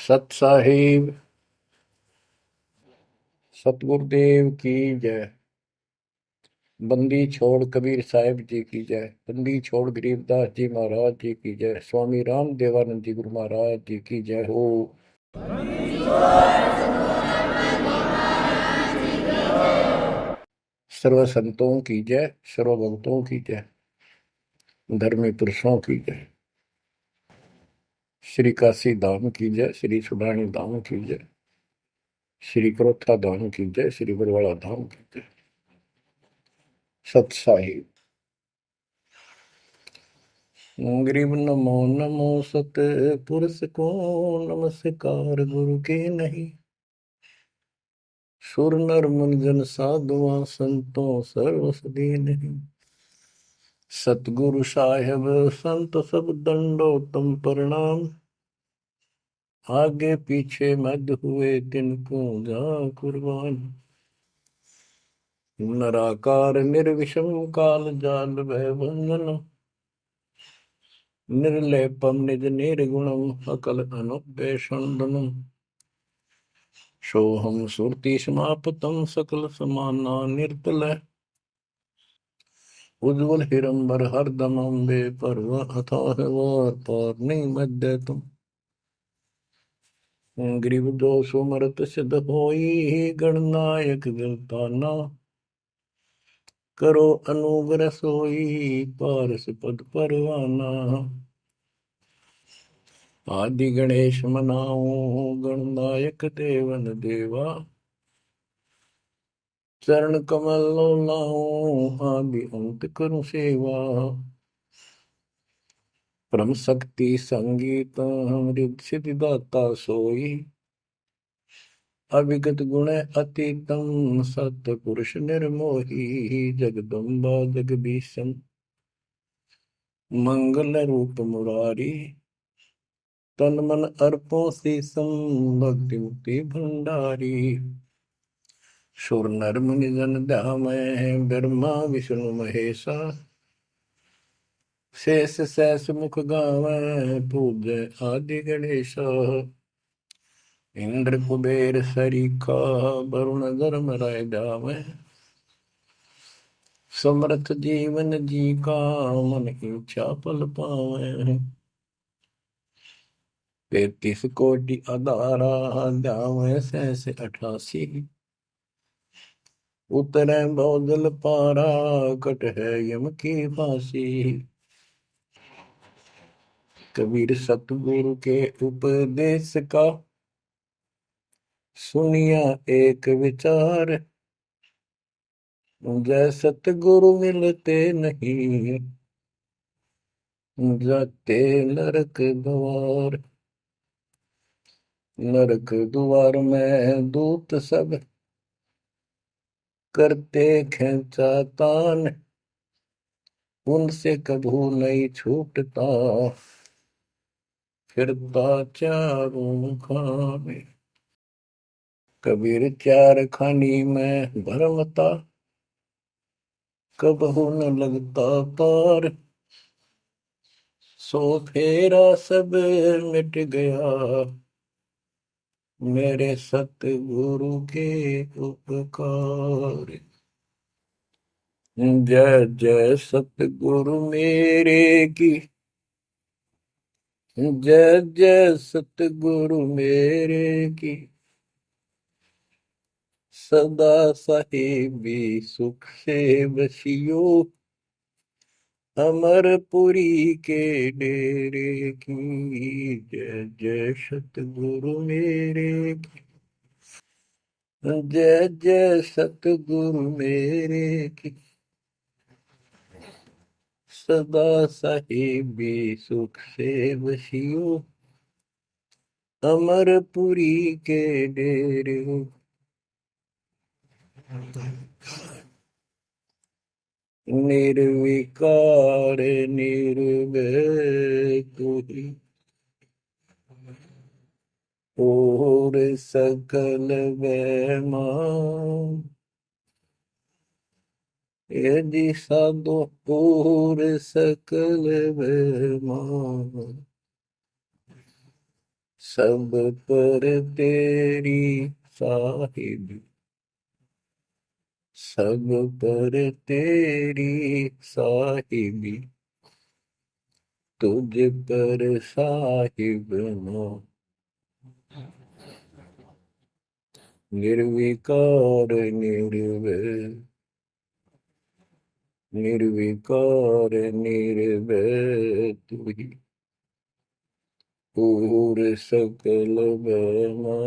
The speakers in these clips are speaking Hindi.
सत साहिब सतगुरुदेव की जय। बंदी छोड़ कबीर साहिब जी की जय। बंदी छोड़ गरीबदास जी महाराज जी की जय। स्वामी राम देवानंद जी गुरु महाराज जी की जय हो। सर्व संतों की जय, सर्व भक्तों की जय, धर्मी पुरुषों की जय। श्री काशी धाम की जय, श्री सुडानी धाम की जय, श्री क्रोथा धाम की जय, श्री बरवाड़ा धाम की जय। सत साहिब गरीब नमो नमो सत पुरुष को नमस्कार गुरु के नहीं। सुर नर मुनिजन साधुआ संतों सर्वस नहीं। सतगुरु साहेब संत सब दंडो तुम प्रणाम। आगे पीछे मध्य हुए तिनको जा कुर्बान। नराकार निर्विषम काल जाल भय बंधन। निर्लेपम निज निर्गुणम अकल अनुपेषणम। सोहम सुरति समापतम सकल समाना निर्तल। उज्ज्वल हिरंबर हरदम अम्बे पर्व अथाह वार पार नहीं मध्य तुम। ग्रीव दोष मरत सिद्ध होई गणनायक गिरताना। करो अनुग्रह सोई पारस पद परवाना। आदि गणेश मनाओ गणनायक देवन देवा। चरण कमल लाओ आदि अंत करूं सेवा। परम शक्ति संगीत अमृत सिद्धि दाता सोई। अविगत गुण अतीतम सत पुरुष निर्मोही। जगदम्बा जगदीशन मंगल रूप मुरारी। तन मन अर्पो शीसम भक्ति मुक्ति भंडारी। सुर नर मुनि जन ध्यामय ब्रह्मा विष्णु महेशा। शेष सहस मुख गावै पूज्य आदि गणेशा। इंद्र कुबेर सरीखा वरुण धर्म राय जावै। समर्थ जीवन जी का मन इच्छा पल पावै। 33 कोटि अदारा जावै सहस 88। उतरै बहुजल पारा कट है यम की फांसी। कबीर सतगुरु के उपदेश का सुनिया एक विचार। जय सतगुरु मिलते नहीं जाते नरक द्वार। नरक द्वार में दूत सब करते खेचा तान। उनसे कभू नहीं छूटता फिरता चारों खाने। कबीर चार खानी में भरमता कबहू न लगता पार। सो फेरा सब मिट गया मेरे सतगुरु के उपकार। जय जय सतगुरु मेरे की। जय जय सतगुरु मेरे की। सदा साहिबी सुख से बसियो। अमरपुरी के डेरे की। जय जय सतगुरु मेरे की। जय जय सतगुरु मेरे की। सदा साहिबी सुख से बसियो। अमरपुरी के डेरे। निर्विकार निर्भय तू ही और सकल वैमा। यदि साधो और सकल वैमा। सब पर तेरी साहिब, सब पर तेरी साहिबी, तुझ पर साहिब नो, निर्विकार निर्भय, निर्विकार निर्भय तू ही, पूर सकल बेमा,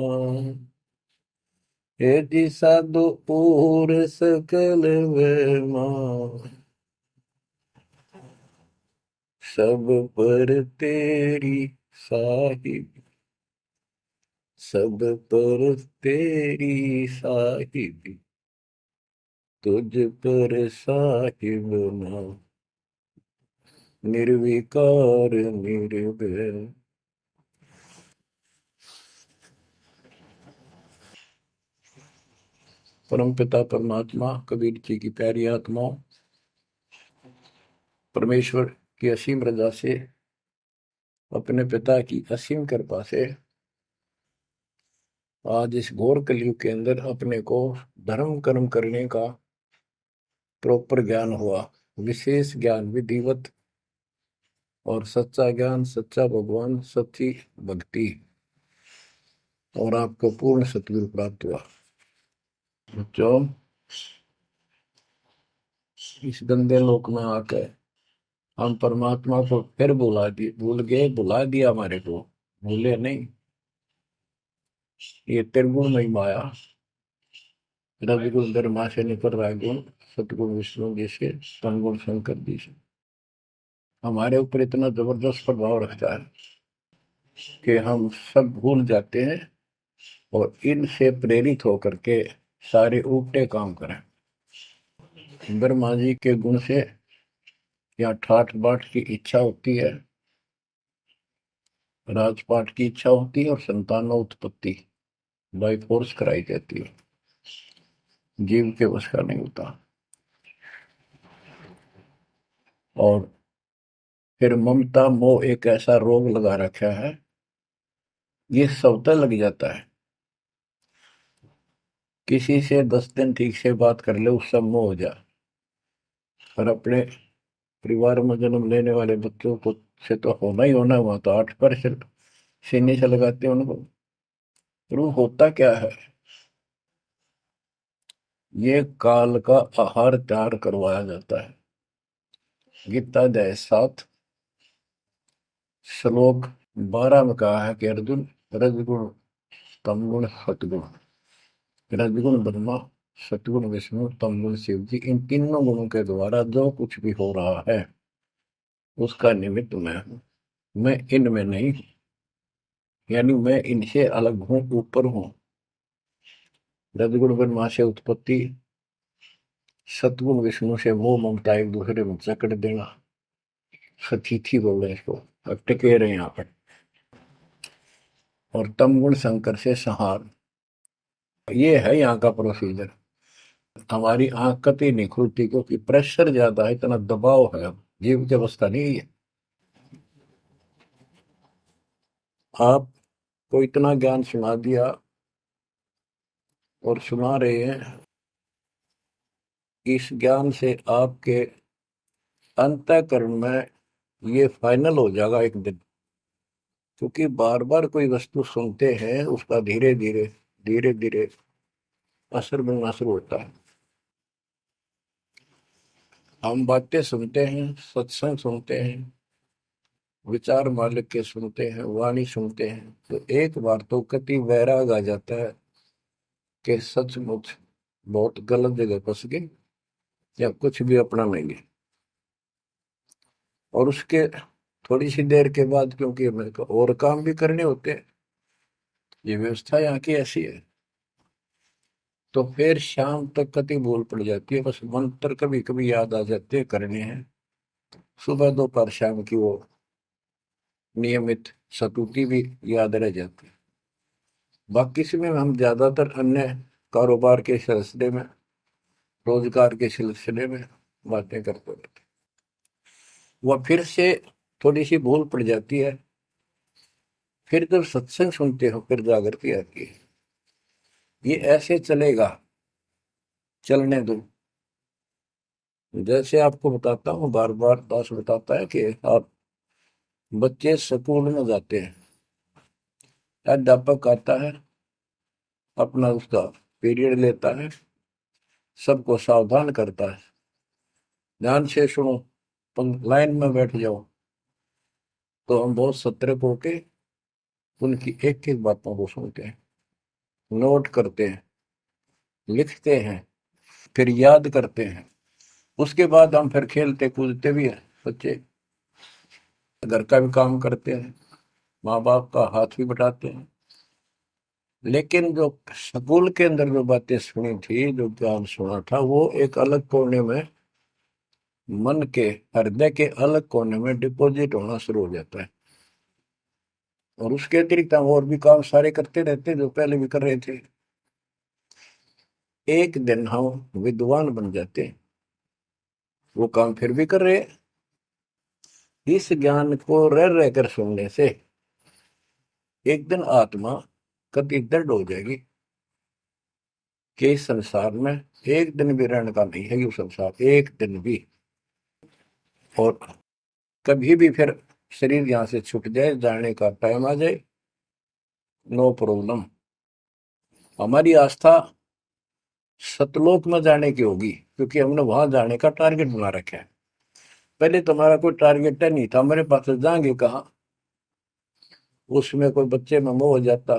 हे दिशा दो पूर सकल बेमा, सब पर तेरी साहिब, सब पर तेरी साहिबी, तुझ पर साहिब ना, निर्विकार निर्भय। परम पिता परमात्मा कबीर जी की प्यारी आत्माओं, परमेश्वर की असीम रजा से, अपने पिता की असीम कृपा से आज इस घोर कलयुग के अंदर अपने को धर्म कर्म करने का प्रॉपर ज्ञान हुआ, विशेष ज्ञान विधिवत, और सच्चा ज्ञान, सच्चा भगवान, सच्ची भक्ति, और आपको पूर्ण सतगुरु प्राप्त हुआ। जो इस गंदे लोक में आकर हम परमात्मा को फिर भुला दिए, भूल गए, भुला दिया हमारे को, भूले नहीं। ये त्रिगुण में माया, रजगुण धर्मा से निकल रहा गुण, सतगुण विष्णु जी से, तमगुण शंकर जी से हमारे ऊपर इतना जबरदस्त प्रभाव रखता है कि हम सब भूल जाते हैं और इनसे प्रेरित होकर के सारे उल्टे काम करें। ब्रह्मा जी के गुण से या ठाठ बाट की इच्छा होती है, राजपाट की इच्छा होती है, और संतानों उत्पत्ति बाई फोर्स कराई जाती है, जीव के वश का नहीं होता। और फिर ममता मोह एक ऐसा रोग लगा रखा है, ये सबता लग जाता है। किसी से 10 दिन ठीक से बात कर ले, उससे मोह हो जा, और अपने परिवार में जन्म लेने वाले बच्चों को से तो होना ही होना, हुआ तो 8% सीने से लगाते हैं उनको। तो वो होता क्या है, ये काल का आहार तैयार करवाया जाता है। गीता अध्याय 7 श्लोक 12 में कहा है कि अर्जुन, रजगुण तमगुण सतगुण, रजगुण ब्रह्मा, सतगुण विष्णु, तमगुण शिव जी, इन तीनों गुणों के द्वारा जो कुछ भी हो रहा है उसका निमित्त मैं हूं, मैं इनमें नहीं हूं, यानी मैं इनसे अलग हूं, ऊपर हूं। रजगुण ब्रह्मा से उत्पत्ति, सतगुण विष्णु से मोह ममता एक दूसरे में जकड़ देना, सतीथी बोल रहे हैं इसको, अब टिके रहे यहाँ पर, और तमगुण शंकर से संहार। ये है यहाँ का प्रोसीजर। हमारी आंख कतई नहीं खुलती क्योंकि प्रेशर ज्यादा है, इतना दबाव है, जीव की अवस्था नहीं है। आपको इतना ज्ञान सुना दिया और सुना रहे हैं, इस ज्ञान से आपके अंतःकरण में ये फाइनल हो जाएगा एक दिन। क्योंकि बार बार कोई वस्तु सुनते हैं, उसका धीरे धीरे धीरे धीरे असर बनना शुरू होता है। हम बातें सुनते हैं, सत्संग सुनते हैं, विचार मालिक के सुनते हैं, वाणी सुनते हैं, तो एक बार तो कति वैराग आ जाता है कि सचमुच बहुत गलत जगह फंस गए, या कुछ भी अपना लेंगे। और उसके थोड़ी सी देर के बाद, क्योंकि हमें और काम भी करने होते हैं, ये व्यवस्था यहाँ की ऐसी है, तो फिर शाम तक कति भूल पड़ जाती है, बस मंत्र कभी कभी याद आ जाते हैं करने हैं, सुबह दोपहर शाम की वो नियमित सतुति भी याद रह जाती है। बाकी समय हम ज्यादातर अन्य कारोबार के सिलसिले में, रोजगार के सिलसिले में बातें करते रहते हैं। वह फिर से थोड़ी सी भूल पड़ जाती है, फिर जब सत्संग सुनते हो फिर जागृति आती है। ये ऐसे चलेगा, चलने दो। जैसे आपको बताता हूँ, बार बार दास बताता है कि आप बच्चे स्कूल में जाते हैं, अध्यापक आता है, अपना उसका पीरियड लेता है, सबको सावधान करता है, ध्यान से सुनो, लाइन में बैठ जाओ। तो हम बहुत सतर्क होके उनकी एक एक बातों को सुनते हैं, नोट करते हैं, लिखते हैं, फिर याद करते हैं। उसके बाद हम फिर खेलते कूदते भी हैं, बच्चे घर का भी काम करते हैं, माँ बाप का हाथ भी बटाते हैं। लेकिन जो स्कूल के अंदर जो बातें सुनी थी, जो ज्ञान सुना था, वो एक अलग कोने में, मन के हृदय के अलग कोने में डिपॉजिट होना शुरू हो जाता है। और उसके अतिरिक्त हम और भी काम सारे करते रहते हैं जो पहले भी कर रहे थे। एक दिन हम विद्वान बन जाते हैं, वो काम फिर भी कर रहे हैं। इस ज्ञान को रह रहकर सुनने से एक दिन आत्मा कति दृढ़ हो जाएगी कि इस संसार में एक दिन भी रहने का नहीं है, ये संसार एक दिन भी। और कभी भी फिर शरीर यहां से छूट जाए, जाने का टाइम आ जाए, नो प्रॉब्लम। हमारी आस्था सतलोक में जाने की होगी, क्योंकि हमने वहां जाने का टारगेट बना रखा है। पहले तुम्हारा कोई टारगेट नहीं था, हमारे पास जाएंगे कहाँ। उसमें कोई बच्चे में मोह हो जाता,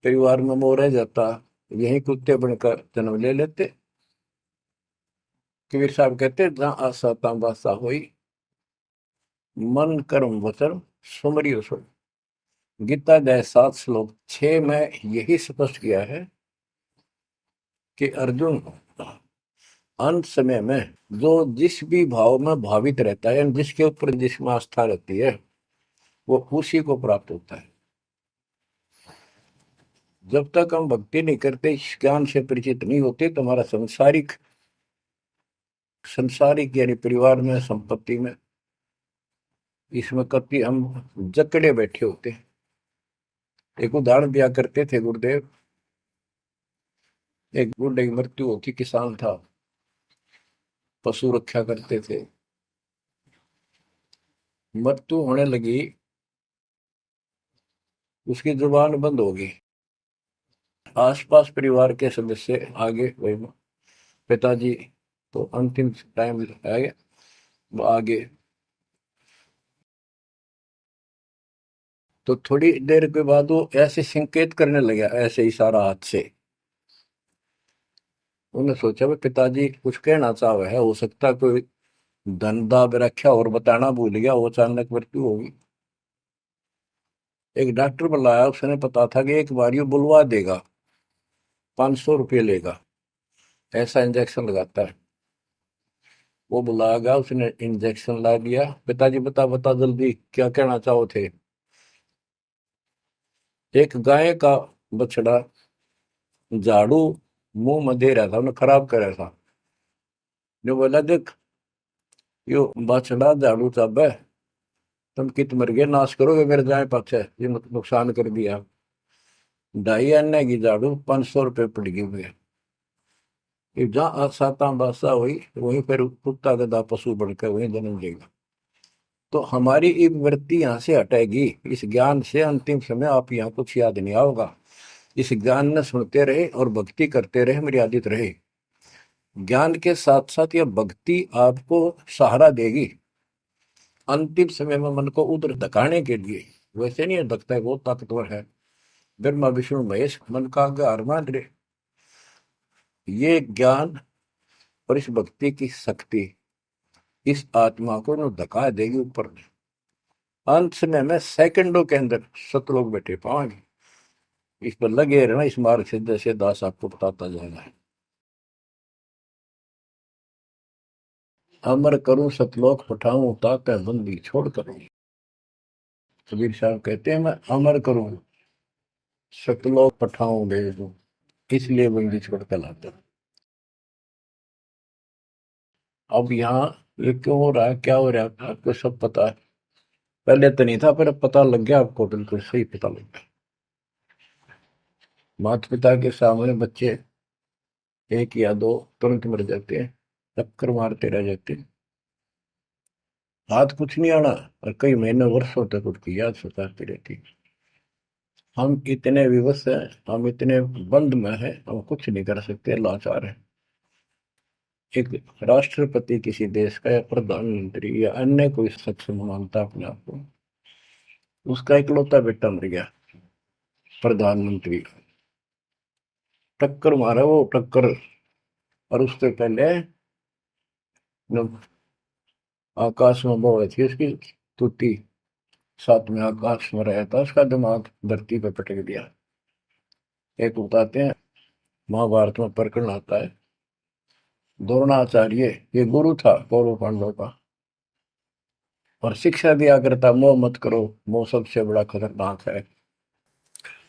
परिवार में मोह रह जाता, यही कुत्ते बनकर जन्म ले लेते। कबीर साहब कहते, जहाँ आशा तहाँ बासा हुई, मन कर्म वचन सुमरियो सो। गीता अध्याय 7 श्लोक 6 में यही स्पष्ट किया है कि अर्जुन, अंत समय में जो जिस भी भाव में भावित रहता है, जिसके ऊपर जिसमें आस्था रहती है, वो उसी को प्राप्त होता है। जब तक हम भक्ति नहीं करते, इस ज्ञान से परिचित नहीं होते, तो हमारा संसारिक संसारिक यानी परिवार में, संपत्ति में, इसमें कभी हम जकड़े बैठे होते हैं। एक उदाहरण दिया करते थे गुरुदेव, एक बूढ़े की मृत्यु होती, किसान था, पशु रक्षा करते थे, मृत्यु होने लगी, उसकी जुबान बंद हो गई। आसपास परिवार के सदस्य आगे, वही पिताजी तो अंतिम टाइम आ गया, वो आगे। तो थोड़ी देर के बाद वो ऐसे संकेत करने लगा, ऐसे इशारा हाथ से। उन्होंने सोचा भाई पिताजी कुछ कहना चाह रहे है, हो सकता कोई धन दाब रखा और बताना भूल गया, वो अचानक मृत्यु होगी। एक डॉक्टर बुलाया, उसने पता था कि एक बार ये बुलवा देगा, 500 रुपये लेगा, ऐसा इंजेक्शन लगाता है। वो बुला गया, उसने इंजेक्शन ला दिया। पिताजी बता बता जल्दी क्या कहना चाहो थे। एक गाय का बछड़ा झाड़ू मुंह में दे रहा था, उन्हें खराब कर रहा था। जो बोला, देख यो बछड़ा झाड़ू चाबे, तुम कित मर गए, नाश करोगे मेरे गाय पाछे, ये नुकसान कर दिया। 2.5 आने की झाड़ू 500 रुपये पड़ गई हुए। जहाँ साता बासा हुई, वहीं पर कुत्ता गधा पशु बढ़कर वहीं जन्म लेगा। तो हमारी ये वृत्ति यहाँ से हटेगी, इस ज्ञान से अंतिम समय आप यहाँ कुछ याद नहीं आओगा। इस ज्ञान में सुनते रहे और भक्ति करते रहे, मर्यादित रहे। ज्ञान के साथ साथ यह भक्ति आपको सहारा देगी अंतिम समय में, मन को उधर धकाने के लिए। वैसे नहीं धकता है, बहुत ताकतवर है, ब्रह्मा विष्णु महेश मन का आधार मान रहे। ये ज्ञान और इस भक्ति की शक्ति इस आत्मा को न धका देगी ऊपर। अंत समय में सेकंडों के अंदर सतलोक बैठे पाएंगे। इस पर लगे रहना, इस मार्ग से जैसे दास आपको बताता जाएगा। अमर करूं सतलोक पठाऊं, ताकि बंदी छोड़ करूं। कबीर साहब कहते हैं, मैं अमर करूं सतलोक पठाऊं भेज दूं, इसलिए बंदी छोड़ कर लाता। अब यहाँ ये क्यों हो रहा है, क्या हो रहा है, आपको सब पता है। पहले तो नहीं था, पर अब पता लग गया आपको, बिल्कुल सही पता लग गया। माता पिता के सामने बच्चे एक या दो तुरंत मर जाते हैं, चक्कर मारते रह जाते हैं, हाथ कुछ नहीं आना, और कई महीने वर्षों तक उसकी याद सताती रहती है। हम इतने विवश हैं, हम इतने बंद में हैं, हम कुछ नहीं कर सकते, लाचार हैं। एक राष्ट्रपति किसी देश का, या प्रधानमंत्री, या अन्य कोई सक्षम मानता अपने आप को, उसका इकलौता बेटा मर गया, प्रधानमंत्री, टक्कर मारा वो टक्कर। और उससे पहले जब आकाश में वो हुई थी उसकी तुती, साथ में आकाश में रहा था, उसका दिमाग धरती पे पटक दिया। एक बताते हैं, महाभारत में प्रकरण आता है, द्रोणाचार्य, ये गुरु था कौरव पांडव का, और शिक्षा दिया करता, मोह मत करो, मोह सबसे बड़ा खतरनाक है।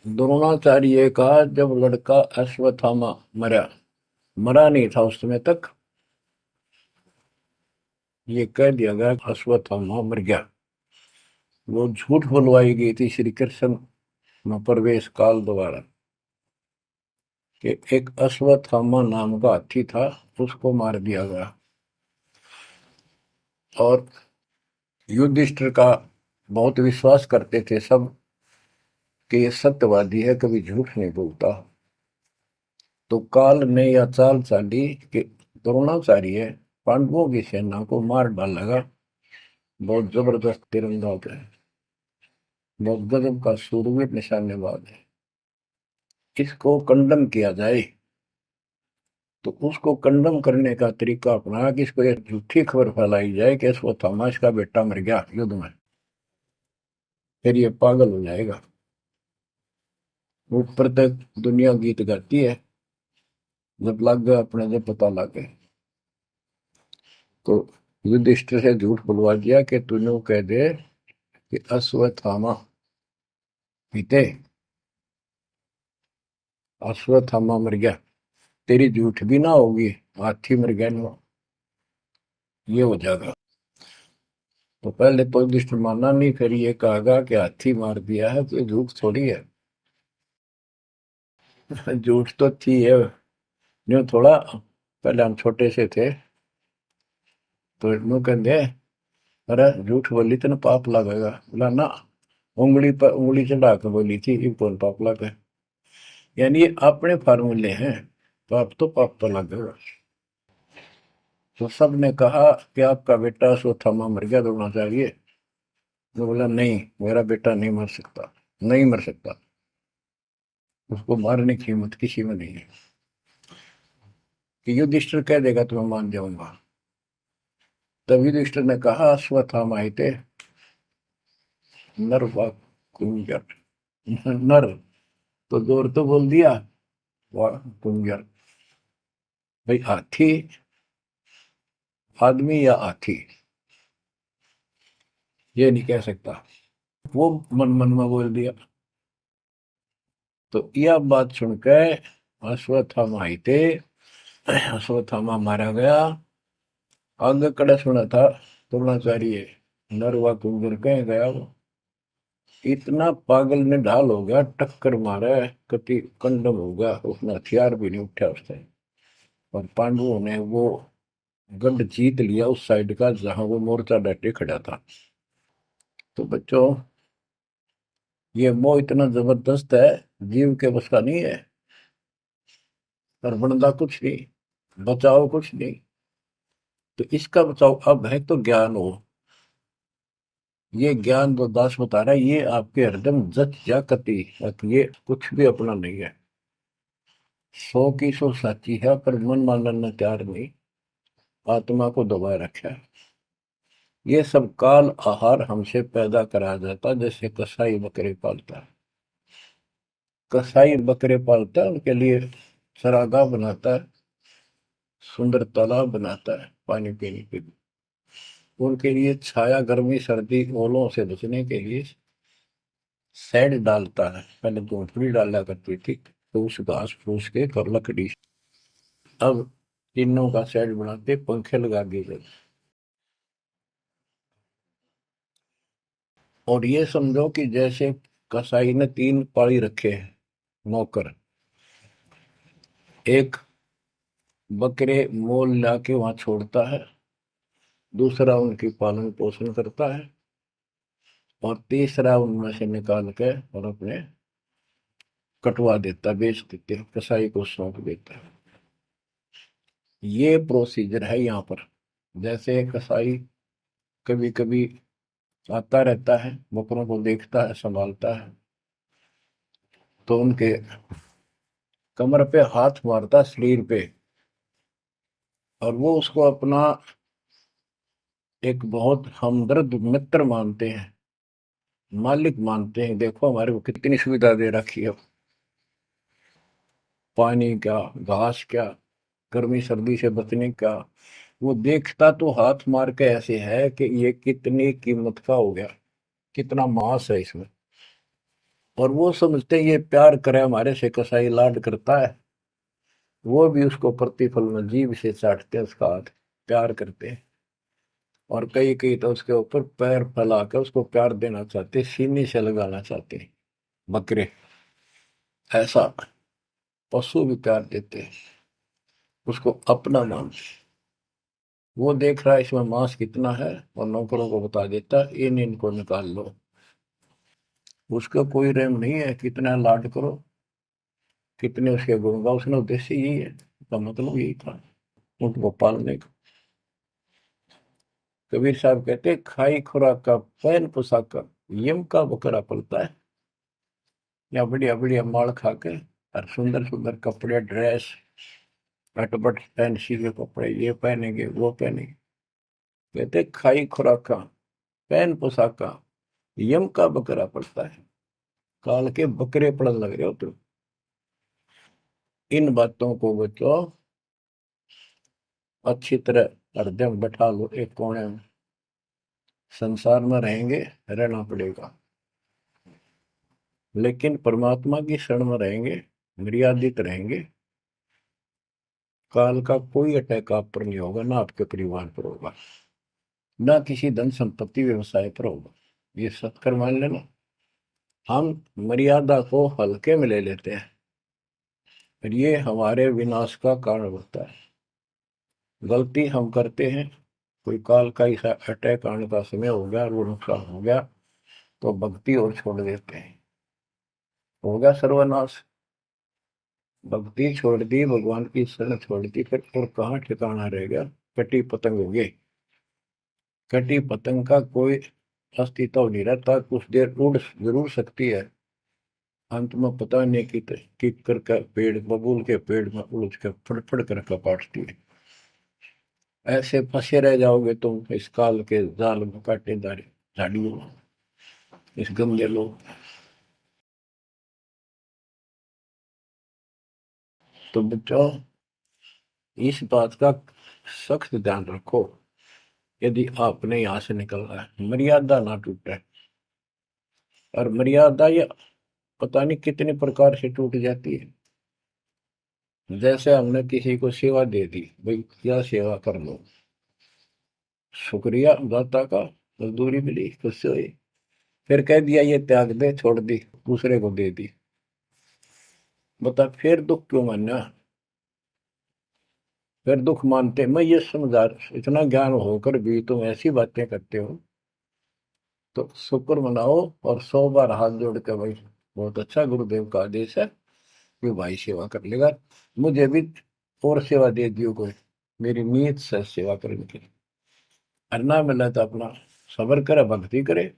द्रोणाचार्य का जब लड़का अश्वत्थामा मरा, मरा नहीं था उस समय तक, ये कह दिया गया अश्वत्थामा मर गया। वो झूठ बुलवाई गई थी श्री कृष्ण में प्रवेश काल द्वारा, कि एक अश्वत्थामा नाम का हाथी था, उसको मार दिया गया। और युधिष्ठिर का बहुत विश्वास करते थे सब कि ये सत्यवादी है, कभी झूठ नहीं बोलता। तो काल ने यह चाल चाली कि द्रोणाचार्य पांडवों की सेना को मार डालेगा। बहुत जबरदस्त तीरंदाज है, बहुत गजब का शूरवीर निशानेबाज है, इसको कंडम किया जाए। तो उसको कंडम करने का तरीका अपनाया कि इसको एक झूठी खबर फैलाई जाए कि इसको थॉमस का बेटा मर गया युद्ध में, फिर ये पागल हो जाएगा। ऊपर तक दुनिया गीत गाती है, जब लग गया अपने, जब पता लग गया तो युधिष्ठिर से झूठ बुलवा दिया कि तूने कह दे कि अश्वत्थामा पीते, अश्वत्थामा मर गया, तेरी झूठ भी ना होगी, हाथी मर गया ना, ये हो जाएगा। तो पहले तो युधिष्ठिर माना नहीं, फिर ये कहा कि हाथी मार दिया है, तो झूठ थोड़ी है। झूठ तो थी है, जो थोड़ा, पहले हम छोटे से थे तो यूं कहते, अरे झूठ बोली तो ना पाप लगेगा, बोला ना, उंगली पर उंगली चढ़ा के बोली थी, ये कौन पाप लगे। यानी ये अपने फार्मूले हैं, पाप तो पाप तो लगेगा। तो सब ने कहा कि आपका बेटा अश्वत्थामा मर गया, दौड़ना चाहिए। तो बोला नहीं, मेरा बेटा नहीं मर सकता, नहीं मर सकता, उसको मारने की हिम्मत किसी में नहीं है। कि युधिष्ठिर कह देगा तो मैं मान जाऊंगा। तब युधिष्ठिर ने कहा अश्वत्थामा थे नर व कुंजर, नर तो जोर तो बोल दिया, व कुंजर, भाई हाथी आदमी या हाथी, ये नहीं कह सकता, वो मन मन में बोल दिया। तो यह बात सुनकर अश्वत्थामा आई थे, अश्वत्थामा मारा गया। आगे कड़ा सुना था द्रोणाचार्य, नरवा कुंजर कह गया वो, इतना पागल ने ढाल हो गया, टक्कर मारा, कति कंडम हो गया, उसने हथियार भी नहीं उठा उसने। और पांडवों ने वो गढ़ जीत लिया उस साइड का जहां वो मोर्चा डटे खड़ा था। तो बच्चों, ये मोह इतना जबरदस्त है, जीव के बस का नहीं है। और बनता कुछ नहीं, बचाओ कुछ नहीं। तो इसका बचाओ अब है तो ज्ञान हो, ये ज्ञान जो दास बता रहा है, ये आपके हृदय में जच जा कति, ये कुछ भी अपना नहीं है। 100 की 100 साची है, पर मन मानने तैयार नहीं, आत्मा को दबाए रखा है। ये सब काल आहार हमसे पैदा कराया जाता, जैसे कसाई बकरे पालता है। कसाई बकरे पालता है, उनके लिए चरागाह बनाता है, सुंदर तालाब बनाता है पानी पीने के लिए, उनके लिए छाया, गर्मी, सर्दी, ओलों से बचने के लिए शेड डालता है। पहले झोंपड़ी डाला करती थी, तो उस घास फूस के और लकड़ी, अब तीनों का शेड बनाते, पंखे लगा दिए जाते। और ये समझो कि जैसे कसाई ने 3 पाली रखे हैं नौकर, एक बकरे मोल लाके वहां छोड़ता है, दूसरा उनकी पालन पोषण करता है, और तीसरा उनमें से निकाल के और अपने कटवा देता, बेच देते हैं, कसाई को सौंप देता है। ये प्रोसीजर है यहाँ पर। जैसे कसाई कभी कभी आता रहता है, बकरों को देखता है, संभालता है, तो उनके कमर पे हाथ मारता, शरीर पे, और वो उसको अपना एक बहुत हमदर्द मित्र मानते हैं, मालिक मानते हैं। देखो हमारे को कितनी सुविधा दे रखी है, पानी क्या, घास क्या, गर्मी सर्दी से बचने का। वो देखता तो हाथ मार के ऐसे है कि ये कितनी कीमत का हो गया, कितना मांस है इसमें। और वो समझते हैं ये प्यार करे हमारे से, कसाई लाड करता है, वो भी उसको प्रतिफल में जीभ से चाटते हैं उसका हाथ, प्यार करते हैं। और कई कई तो उसके ऊपर पैर फैला कर उसको प्यार देना चाहते, सीने से लगाना चाहते हैं बकरे। ऐसा पशु भी प्यार देते हैं, उसको अपना मान। वो देख रहा है इसमें मांस कितना है, और नौकरों को बता देता है इन इनको निकाल लो। उसका कोई रहम नहीं है, कितना लाड करो, कितने उसके गुण गाओ। उसने उद्देश्य यही है, उसका मतलब यही था, उनको पालने का। कबीर साहब कहते खाई खुराक का पैन पोशाक का यम का बकरा पलता है। या बढ़िया बढ़िया माल खा के और सुंदर सुंदर कपड़े, ड्रेस, कटपट फैंसी के कपड़े, ये पहनेंगे वो पहनेंगे। कहते खाई खुराक का पैन पोशाक का यम का बकरा पड़ता है। काल के बकरे पड़न लग रहे हो तुम। इन बातों को बच्चों अच्छी तरह हृदय में बैठा लो, एक कोने में। संसार में रहेंगे, रहना पड़ेगा, लेकिन परमात्मा की शरण में रहेंगे, मर्यादित रहेंगे। काल का कोई अटैक आप पर नहीं होगा, ना आपके परिवार पर होगा, ना किसी धन संपत्ति व्यवसाय पर होगा। ये सत्कर मान लेना। हम मर्यादा को हल्के में ले लेते हैं, और ये हमारे विनाश का कारण होता है। गलती हम करते हैं, कोई काल का ऐसा अटैक आने का समय हो गया और वो नुकसान हो गया, तो भक्ति और छोड़ देते हैं, हो गया सर्वनाश। भक्ति छोड़ दी, भगवान की शरण छोड़ दी, फिर और कहाँ ठिकाना रह गया। कटी पतंग हो गई। कटी पतंग का कोई अस्तित्व नहीं रहता, कुछ देर उड़ जरूर सकती है, अंत में पता नहीं कि कर का पेड़, बबूल के पेड़ में उलझ कर फड़फड़ कर कपाटती है। ऐसे फंसे रह जाओगे तुम इस काल के जाल में, कांटेदार झाड़ियों में, इस गंदे लोग। तो बच्चों इस बात का सख्त ध्यान रखो, यदि आपने यहाँ से निकलना है, मर्यादा ना टूटे। और मर्यादा ये पता नहीं कितने प्रकार से टूट जाती है। जैसे हमने किसी को सेवा दे दी, भाई क्या सेवा कर लो, शुक्रिया दाता का, मजदूरी मिली, खुश हुई, फिर कह दिया ये त्याग दे, छोड़ दी, दूसरे को दे दी। बता फिर दुख क्यों मानना। फिर दुख मानते, मैं ये समझा, इतना ज्ञान होकर भी तुम ऐसी बातें करते हो, तो शुक्र मनाओ और 100 बार हाथ जोड़ के, भाई बहुत अच्छा, गुरुदेव का आदेश है कि भाई सेवा कर लेगा, मुझे भी और सेवा दे दियो कोई, मेरी नीयत से सेवा करने की। अन्ना मिला तो अपना सबर करे, भक्ति करे,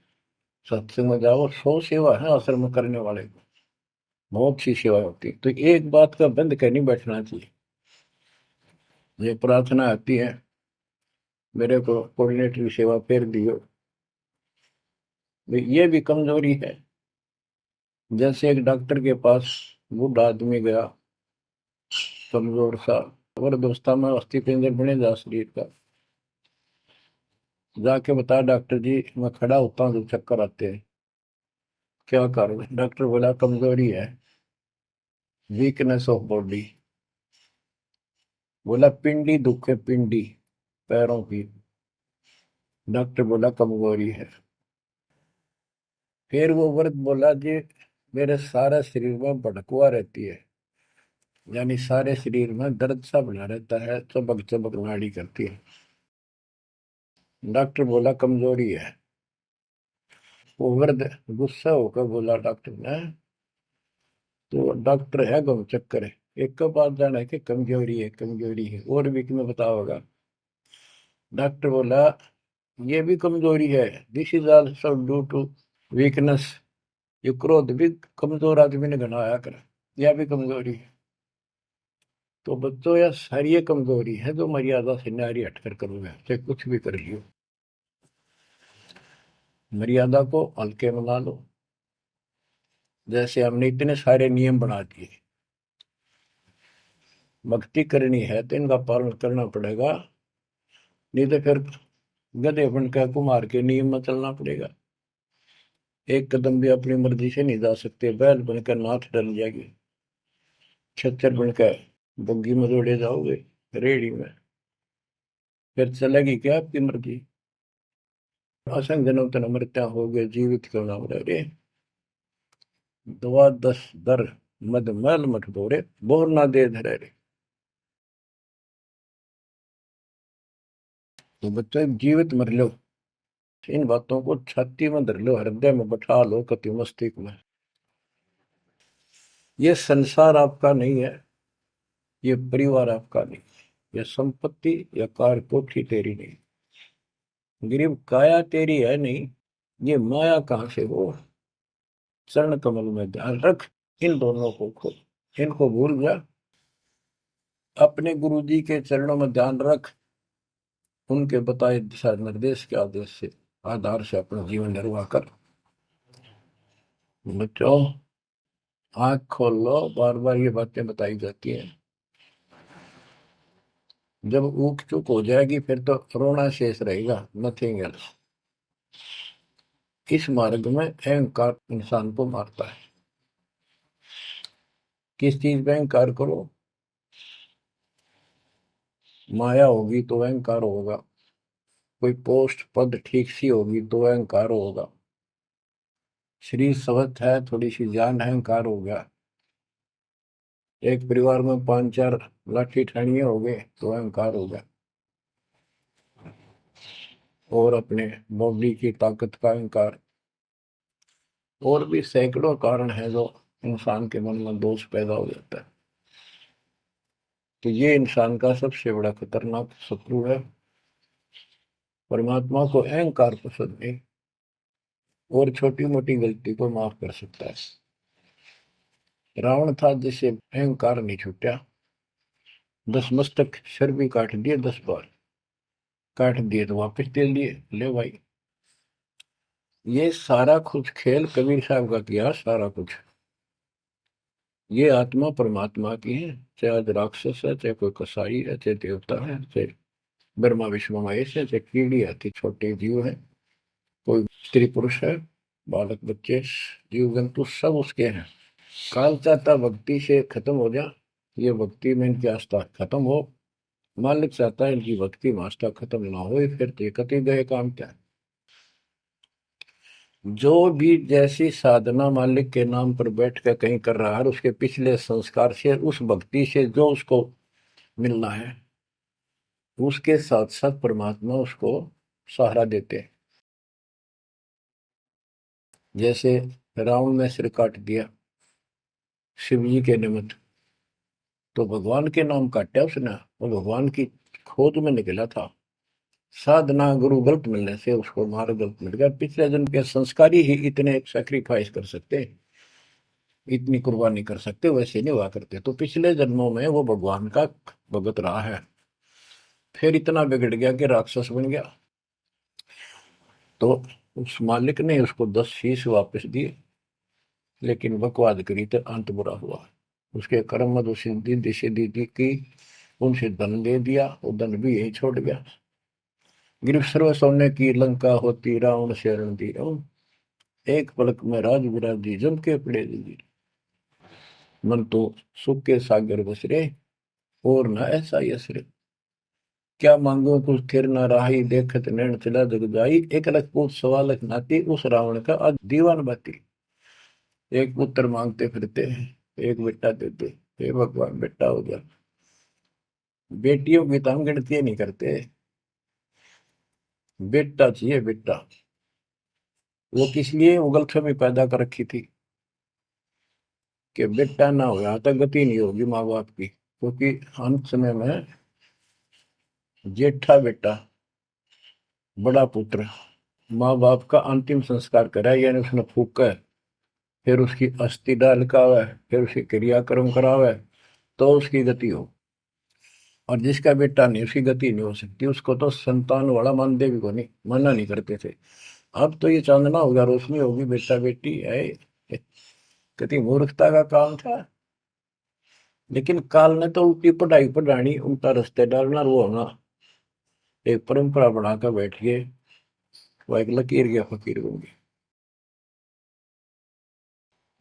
सत्संग में जाओ। 100 सेवा है आश्रम में करने वाले को, बहुत सी सेवा होती है। तो एक बात का बंद कर नहीं बैठना चाहिए। ये प्रार्थना आती है, मेरे को कोऑर्डिनेटर की सेवा फेर दियो, ये भी कमजोरी है। जैसे एक डॉक्टर के पास बूढ़ा आदमी गया, कमजोर सा, वृद्धावस्था में अस्थि पिंजर बने जा शरीर का, जाके बता डॉक्टर जी मैं खड़ा होता हूँ तो चक्कर आते हैं, क्या कारण है? डॉक्टर बोला कमजोरी है, वीकनेस ऑफ बॉडी। बोला पिंडी दुख है, पिंडी, पैरों की। डॉक्टर बोला कमजोरी है। फिर वो व्रत बोला जी, मेरे सारा शरीर में भड़कुआ रहती है, यानी सारे शरीर में दर्द सा बना रहता है, चबक चबक नाड़ी करती है। डॉक्टर बोला कमजोरी है। वो वृद्ध गुस्सा होकर बोला डॉक्टर ने, तो डॉक्टर है गम चक्कर है, एक का बात जाना है कि कमजोरी है, कमजोरी है, और भी तुम्हें पता होगा। डॉक्टर बोला ये भी कमजोरी है, this is also due to weakness. ये क्रोध भी कमजोर आदमी ने घनाया कर, यह भी कमजोरी है। तो बच्चों यह सारी ये कमजोरी है जो मर्यादा से नारी हटकर करोगे, चाहे कुछ भी कर लियो। मर्यादा को हल्के में ना लो। जैसे हमने इतने सारे नियम बना दिए, भक्ति करनी है तो इनका पालन करना पड़ेगा, नहीं तो फिर गधे बनकर कुमार के नियम में चलना पड़ेगा। एक कदम भी अपनी मर्जी से नहीं जा सकते, बैल बनकर नाथ डल जाएगी, खच्चर बनकर बग्गी में दौड़े जाओगे, रेडी में, फिर चलेगी क्या आपकी मर्जी। असंग जन्म तन मृत्या हो गए, जीवित क्यों नाम रे। दवा दस दर मद मैल मठ बोरे, बोर ना दे धरे रे। तो बच्चों जीवित मर लो, इन बातों को छाती में धर लो, हृदय में बैठा लो, कति मस्तिष्क में। ये संसार आपका नहीं है, ये परिवार आपका नहीं, ये संपत्ति या कार कोठी तेरी नहीं, गरीब काया तेरी है नहीं, ये माया कहां से हो। चरण कमल में ध्यान रख, इन दोनों को खो, इनको भूल जा, अपने गुरु जी के चरणों में ध्यान रख, उनके बताए दिशा निर्देश के आदेश से आधार से अपना जीवन निर्वाह कर। बच्चों आंख खोल लो, बार बार ये बातें बताई जाती हैं। जब ऊक चुक हो जाएगी फिर तो रोना शेष रहेगा, नथिंग एल्स। इस मार्ग में अहंकार इंसान को मारता है। किस चीज में अहंकार करो, माया होगी तो अहंकार होगा, कोई पोस्ट पद ठीक सी होगी तो अहंकार होगा, शरीर स्वस्थ है, थोड़ी सी जान, अहंकार हो गया, एक परिवार में पांच चार लाठी ठाणिये हो गए तो अहंकार हो गया, और अपने बॉडी की ताकत का अहंकार। और भी सैकड़ों कारण है जो इंसान के मन में दोष पैदा हो जाता है। तो ये इंसान का सबसे बड़ा खतरनाक शत्रु है। परमात्मा को अहंकार पसंद नहीं, और छोटी मोटी गलती को माफ कर सकता है। रावण था जिसे अहंकार नहीं छूटा, 10 मस्तक सर भी काट दिए, 10 बार काट दिए तो वापस दे दिए, ले भाई। ये सारा कुछ खेल कबीर साहब का किया, सारा कुछ। ये आत्मा परमात्मा की है, चाहे आज राक्षस है, चाहे कोई कसाई है, चाहे देवता है, चाहे ब्रह्मा विष्णु महेश है, चाहे कीड़ी आती छोटे जीव है, कोई स्त्री पुरुष है, बालक बच्चे, जीव जंतु सब उसके हैं। काल चाहता भक्ति से खत्म हो जा, ये भक्ति में इनकी आस्था खत्म हो, मालिक चाहता है इनकी भक्ति में आस्था खत्म ना हो, फिर तो कति गए काम क्या। जो भी जैसी साधना मालिक के नाम पर बैठ कर कहीं कर रहा है, उसके पिछले संस्कार से, उस भक्ति से जो उसको मिलना है, उसके साथ साथ परमात्मा उसको सहारा देते हैं। जैसे रावण ने सिर काट दिया शिव जी के निमित्त, तो भगवान के नाम काटा उसने, वो भगवान की खोज में निकला था। साधना गुरु गलत मिलने से उसको मार्ग गलत मिल गया, पिछले जन्म के संस्कारी ही इतने सेक्रीफाइस कर सकते, इतनी कुर्बानी कर सकते, वैसे नहीं हुआ करते। तो पिछले जन्मों में वो भगवान का भगत रहा है, फिर इतना बिगड़ गया कि राक्षस बन गया। तो उस मालिक ने उसको 10 शीश वापस दिए, लेकिन बकवाद करी तो अंत बुरा हुआ। उसके कर्म मद सिद्धि सिद्धि की, उनसे धन दे दिया, वो धन भी यही छोड़ गया। गिरफ्त सर्व सोने की लंका होती, रावण शरण दी, एक पलक में राज विराजी, जम के पड़े दी, मन तो सुख के सागर बसरे, और न ऐसा यसरे। क्या मांगो कुछ थिर न राही, देखत नैन चला जग जाई, 1 लाख पूत 1.25 लाख नाती, उस रावण का आज दीवान बाती। एक पुत्र मांगते फिरते हैं, एक बेटा देते, हे भगवान बेटा हो गया। बेटियों की तो हम गिनती नहीं करते, बेटा चाहिए बेटा। वो किस लिए उगलछमी पैदा कर रखी थी कि बेटा ना हो, यहाँ तक गति नहीं होगी माँ बाप की, क्योंकि अंत समय में जेठा बेटा, बड़ा पुत्र माँ बाप का अंतिम संस्कार कराए, यानी उसने फूका है, फिर उसकी अस्थि डाल का है, फिर उसकी क्रियाक्रम करावे, तो उसकी गति हो। और जिसका बेटा नहीं, उसकी गति नहीं हो सकती, उसको तो संतान वाला मानते भी को नहीं, मना नहीं करते थे। अब तो ये चांदना होगा, रोशनी होगी, बेटा बेटी है, कितनी मूर्खता का काम था। लेकिन काल ने तो उल्टी पढ़ाई पढ़ानी, उल्टा रास्ते डालना, वो होना एक परंपरा बनाकर बैठ गए, वो एक लकीर के फकीर होंगे।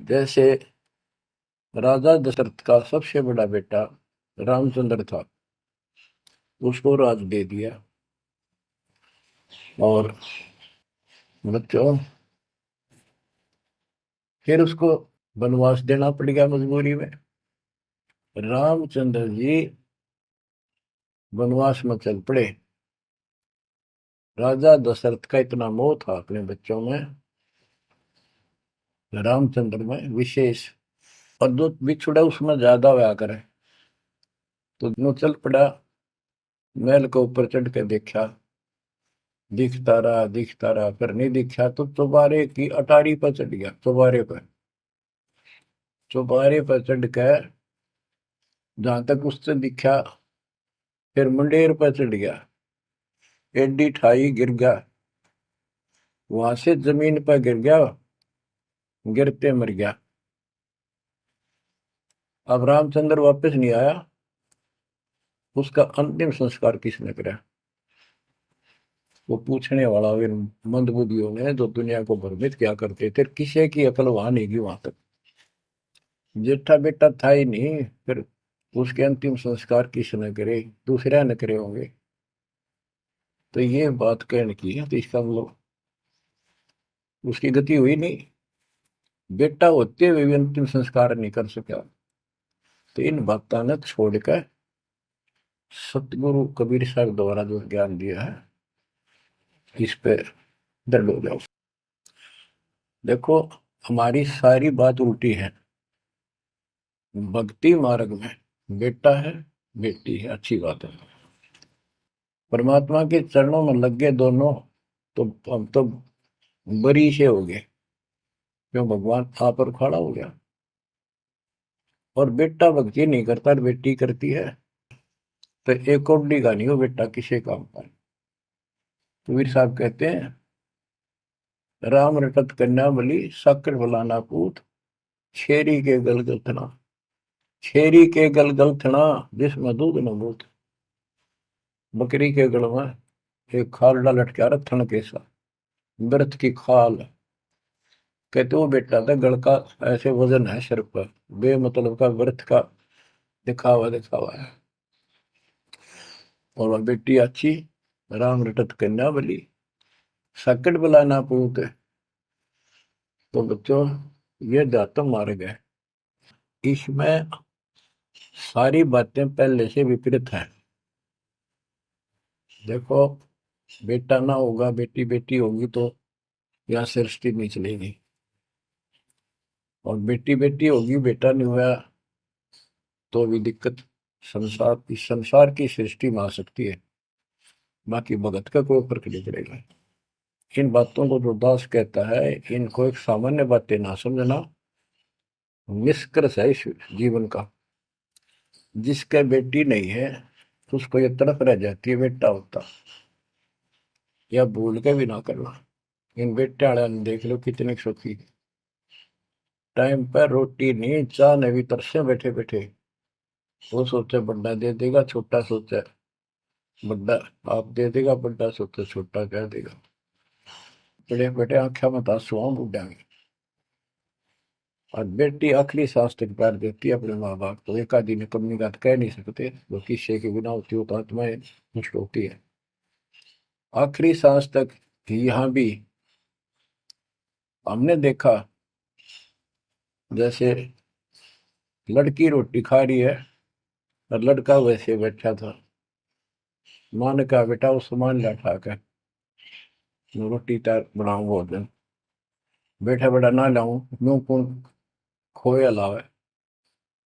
जैसे राजा दशरथ का सबसे बड़ा बेटा रामचंद्र था, उसको राज दे दिया, और बच्चों फिर उसको वनवास देना पड़ गया मजबूरी में। रामचंद्र जी वनवास में चल पड़े। राजा दशरथ का इतना मोह था अपने बच्चों में, रामचंद्र में विशेष, और जो बिछुड़ा उसमें ज्यादा हुआ करे, तो नो चल पड़ा, महल के ऊपर चढ़ के देखा, दिखता रहा, फिर नहीं दिखा तो चौबारे की अटारी पर चढ़ गया, चौबारे पर चढ़ के जहां तक उससे दिखा, फिर मुंडेर पर चढ़ गया, एडी ठाई गिर गया, वहां से जमीन पर गिर गया, गिरते मर गया। अब रामचंद्र वापस नहीं आया, उसका अंतिम संस्कार किसने करा? वो पूछने वाला वे मंदबुद्धियों ने, जो दुनिया को भ्रमित क्या करते थे, किसी की अकल वहां नहीं गई वहां तक। जेठा बेटा था ही नहीं, फिर उसके अंतिम संस्कार किसने करे? दूसरा न करे होंगे। तो ये बात कहने की है, तो इसका मतलब उसकी गति हुई नहीं, बेटा होते हुए भी अंतिम संस्कार नहीं कर सका। तो इन बातों ने छोड़कर सतगुरु कबीर साहब द्वारा जो ज्ञान दिया है, इस पे दृढ़ हो जाओ। देखो, हमारी सारी बात उल्टी है। भक्ति मार्ग में बेटा है, बेटी है, अच्छी बात है। परमात्मा के चरणों में लग गए दोनों, तो हम तो बरी से हो गए, क्यों? भगवान आप पर खड़ा हो गया। और बेटा भक्ति नहीं करता, बेटी करती है, तो एक कौडी का नहीं हो बेटा, किसी काम का। कबीर साहब कहते हैं, राम रटत कन्या बलि, साकर बलाना पूत, छेरी के गलगल थना, छेरी के गलगल थना, जिसमें दूध न बूत। बकरी के गल में एक खाल लटका रहा, थन के साथ व्रत की खाल। कहते वो बेटा था गल का, ऐसे वजन है सिर पर, बेमतलब का व्रत का दिखावा दिखावा है। और वह बेटी अच्छी, राम रटत कन्या बली, सकट बलाना पूत। तो बच्चों, ये दातम मार्ग है, इसमें सारी बातें पहले से विपरीत हैं। देखो, बेटा ना होगा, बेटी बेटी होगी, तो यहाँ सृष्टि नहीं चलेगी। और बेटी बेटी होगी, बेटा नहीं हुआ, तो भी दिक्कत संसार की सृष्टि में आ सकती है। बाकी भगत का कोई फर्क नहीं पड़ेगा। इन बातों को जो दास कहता है, इनको एक सामान्य बातें ना समझना, निष्कर्ष है इस जीवन का। जिसका बेटी नहीं है, तो उसको ये तड़प रह जाती है बेटा होता, या भूल के भी ना करना। इन बेटे वाले ने देख लो कितने सुखी, टाइम पर रोटी नहीं, चाह नहीं भी तरसे बैठे बैठे। वो सोचे बड़ा दे देगा, छोटा सोचे बड़ा आप दे देगा, बड़ा सोचे छोटा कह देगा। बड़े बेटे आंखें में आंसू बुढ़ा में। और बेटी आखिरी सांस तक प्यार देती है अपने माँ बाप को। एक आदि ने कमी बात कह नहीं सकते, वो किस्से के बिना होती हो तो आत्माएं नष्ट होती है। आखिरी सांस तक यहाँ भी हमने देखा, जैसे लड़की रोटी खा रही है और लड़का वैसे बैठा था। माँ ने कहा बेटा वो सामान ला उठा कर, मैं रोटी तैयार बनाऊं भोजन। बेटा बेटा ना लाऊं, यूं कौन खोया लावे।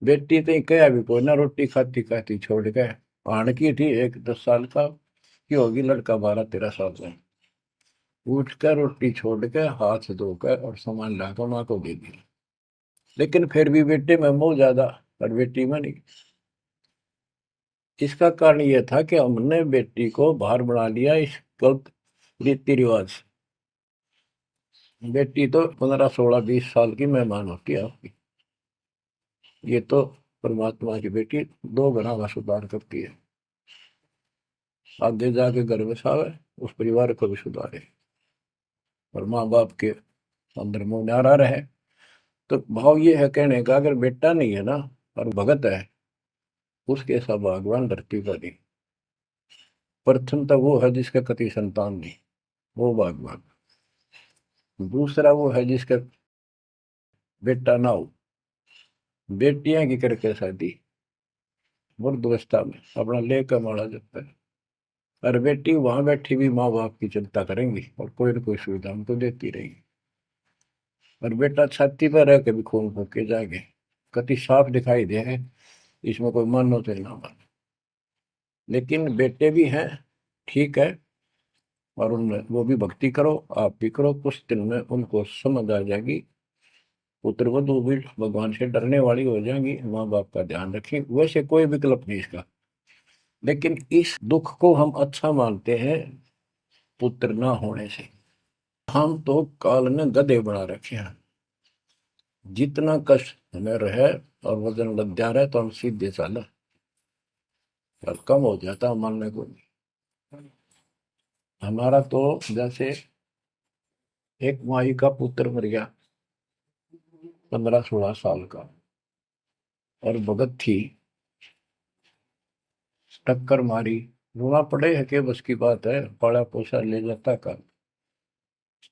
बेटी तो कहा भी कोई ना, रोटी खाती खाती छोड़ गए। आण की थी एक 10 साल का की होगी, लड़का 12-13 साल का। उठ कर रोटी छोड़ के हाथ धोकर और सामान लाकर माँ को दे दिया। लेकिन फिर भी बेटे में मोह ज्यादा और बेटी में नहीं। इसका कारण यह था कि हमने बेटी को बाहर बना लिया इस गलत रीति रिवाज। बेटी तो 15-16-20 साल की मेहमान होती है आपकी। ये तो परमात्मा की बेटी 2 गुना का सुधार करती है। आगे जाके घर बसावे, उस परिवार को भी सुधारे और माँ बाप के अंदर मोह न्यारा रहे। तो भाव ये है कहने का, अगर बेटा नहीं है ना और भगत है, उसके सब भगवान धरती पर नहीं। प्रथम तो वो है जिसका कति संतान नहीं, वो भगवान। दूसरा वो है जिसका बेटा ना हो, बेटियां की करके शादी वृद्धावस्था में अपना लेकर मारा जाता है। और बेटी वहां बैठी भी माँ बाप की चिंता करेंगी और कोई ना कोई सुविधा उनको देती रहेगी। और बेटा छाती पर रह के भी खून फूक के जाएंगे, कति साफ दिखाई दे है। इसमें कोई मानो तो ना मानो, लेकिन बेटे भी हैं, ठीक है। और उनमें वो भी भक्ति करो, आप भी करो, कुछ दिन में उनको समझ आ जाएगी। पुत्र वधु भी भगवान से डरने वाली हो जाएंगी, माँ बाप का ध्यान रखें। वैसे कोई विकल्प नहीं इसका, लेकिन इस दुख को हम अच्छा मानते हैं पुत्र ना होने से। हम तो काल ने गधे बना रखे हैं। जितना कष्ट हमें रहे और वजन लग जा रहा है तो हम सीधे चला, और कम हो जाता मानने को नहीं। हमारा तो जैसे एक माई का पुत्र मर गया 15-16 साल का, और भगत थी, टक्कर मारी, रोना पड़े है कि बस की बात है, पाला पोसा ले जाता का।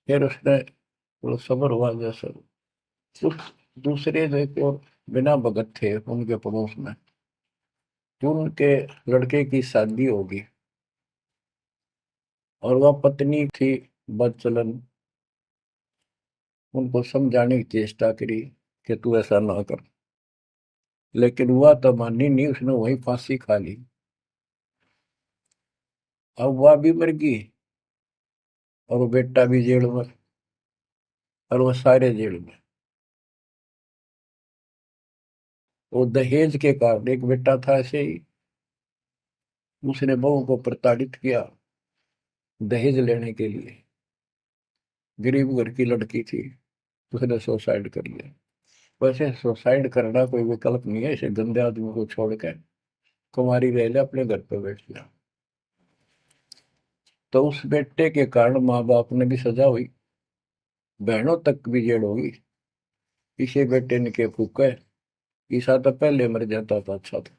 फिर उसने थोड़ा सब्र हुआ जैसा। उस दूसरे जो एक और बिना भगत थे उनके पड़ोस में, जो उनके लड़के की शादी होगी, और वह पत्नी थी बदचलन। उनको समझाने की चेष्टा करी कि तू ऐसा ना कर, लेकिन वह तो मानी नहीं, उसने वही फांसी खा ली। अब वह भी मर गई और वो बेटा भी जेल में, और वो सारे जेल में। वो दहेज के कारण, एक बेटा था ऐसे ही, उसने बहू को प्रताड़ित किया दहेज लेने के लिए। गरीब घर की लड़की थी, उसने सुसाइड कर लिया। वैसे सुसाइड करना कोई विकल्प नहीं है, इसे गंदे आदमी को छोड़कर कुमारी रह ले, अपने घर पे बैठ गया। तो उस बेटे के कारण माँ बाप ने भी सजा हुई, बहनों तक भी जेल होगी। इसे बेटे ने के फूका है, ईसा तो पहले मर जाता था अच्छा था।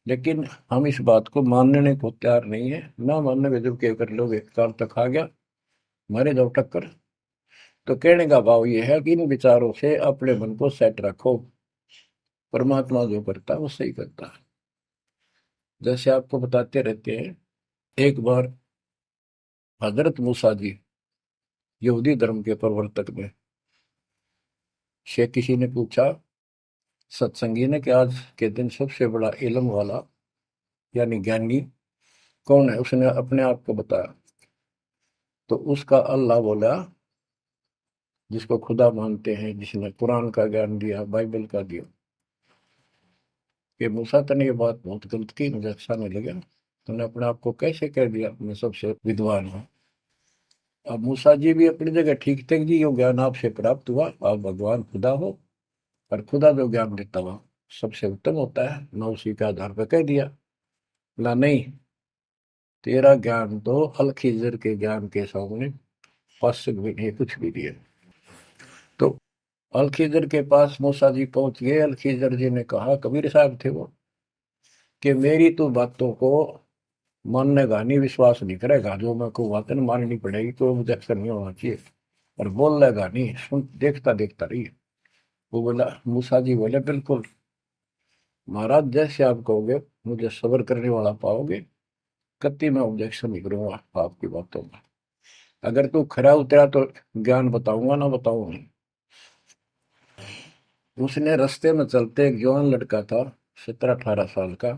लेकिन हम इस बात को मानने को तैयार नहीं है। ना मानने में जब क्या कर लोगे, काल तक आ गया, मारे जाओ टक्कर। तो कहने का भाव ये है कि इन विचारों से अपने मन को सेट रखो। परमात्मा जो करता है वो सही करता है। जैसे आपको बताते रहते हैं, एक बार हजरत मूसा जी, यहूदी धर्म के प्रवर्तक में, से किसी ने पूछा सत्संगी ने कि आज के दिन सबसे बड़ा इल्म वाला यानी ज्ञानी कौन है। उसने अपने आप को बताया, तो उसका अल्लाह बोला, जिसको खुदा मानते हैं, जिसने कुरान का ज्ञान दिया, बाइबल का दिया। कि मूसा तने ये बात बहुत गलत की, मुझे अच्छा नहीं लगा, तुमने अपने आप को कैसे कह दिया मैं सबसे विद्वान हूँ। अब मूसा जी भी अपनी जगह ठीक थे जी, यो ज्ञान आपसे प्राप्त हुआ, आप भगवान खुदा हो, और खुदा जो ज्ञान देता हुआ सबसे उत्तम होता है, मैं उसी के आधार पर कह दिया। बोला नहीं, तेरा ज्ञान तो अल खिजर के ज्ञान के सामने फर्स्ट भी नहीं, कुछ भी नहीं है। तो अलखिजर के पास मूसा जी पहुंच गए। अलखिजर जी ने कहा, कबीर साहब थे वो, कि मेरी तो बातों को माननेगा नहीं, विश्वास नहीं करेगा, जो मैं को बातें माननी पड़ेगी, कोई ऑब्जेक्शन नहीं होना चाहिए, और बोल लेगा नहीं, सुन देखता देखता रही। वो बोला, मूसा जी बोले, बिल्कुल महाराज, जैसे आप कहोगे, मुझे सब्र करने वाला पाओगे, कति मैं ऑब्जेक्शन नहीं करूंगा आपकी बातों में। अगर तू खरा उतरा तो ज्ञान बताऊंगा, ना बताऊंगा नहीं। उसने रास्ते में चलते, एक जवान लड़का था, 17-18 साल का,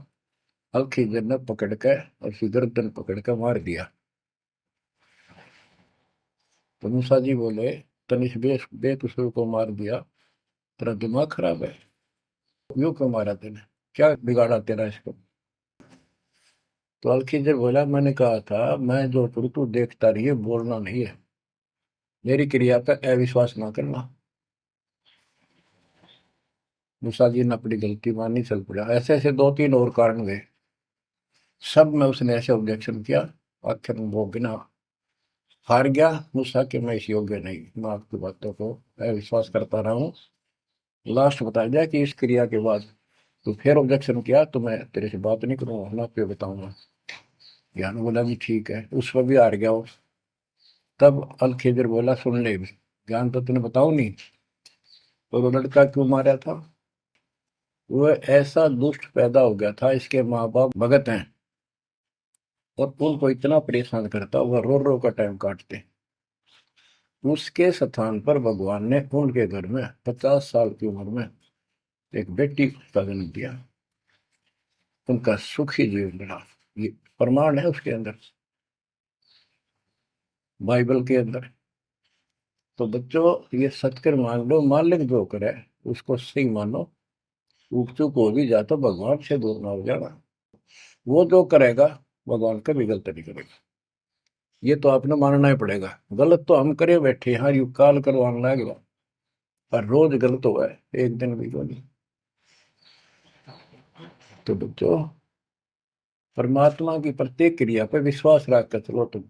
अलखिजर ने पकड़ के और उसकी गर्दन पकड़ के मार दिया। तो मूसा जी बोले, तनिष बेकसूर को मार दिया, तेरा दिमाग खराब है, यूं क्यों मारा तेने, क्या बिगाड़ा तेरा इसको। तो अलखिजर बोला, मैंने कहा था मैं जो करूँ तू देखता रहिए, बोलना नहीं है, मेरी क्रिया पे अविश्वास ना करना। मूसा जी ने अपनी गलती मानी, चल पड़ा। ऐसे ऐसे 2-3 और कारण गए, सब में उसने ऐसे ऑब्जेक्शन किया। आखिर में वो बिना हार गया। मूसा कि मैं इस योग्य नहीं, मैं आपकी बातों को अविश्वास करता रहा हूँ। लास्ट बता दिया कि इस क्रिया के बाद तो फिर ऑब्जेक्शन किया तो मैं तेरे से बात नहीं करूंगा, ना पे बताऊंगा। ज्ञान बोला भी ठीक है, उस पर भी हार गया वो। तब अलखिजर बोला, सुन ले, ज्ञान तो तूने बताऊ नहीं, तो वो लड़का क्यों मारा था। वो ऐसा दुष्ट पैदा हो गया था, इसके माँ बाप भगत हैं, और उनको इतना परेशान करता, वह रो रो का टाइम काटते। उसके स्थान पर भगवान ने उनके घर में 50 साल की उम्र में एक बेटी का जन्म दिया। उनका सुखी जीवन रहा। ये प्रमाण है उसके अंदर, बाइबल के अंदर। तो बच्चों, ये सत्कर मान लो, मालिक जो करे उसको सही मानो। ऊक चूक हो भी जाए तो भगवान से दूर ना हो जाना। वो जो करेगा भगवान कभी गलत नहीं करेगा, ये तो आपने मानना ही पड़ेगा। गलत तो हम करे बैठे, हाँ यू काल करवाने लगेगा, पर रोज गलत हुआ है, एक दिन भी तो नहीं। तो बच्चों, परमात्मा की प्रत्येक क्रिया पर विश्वास रख कर चलो तुम।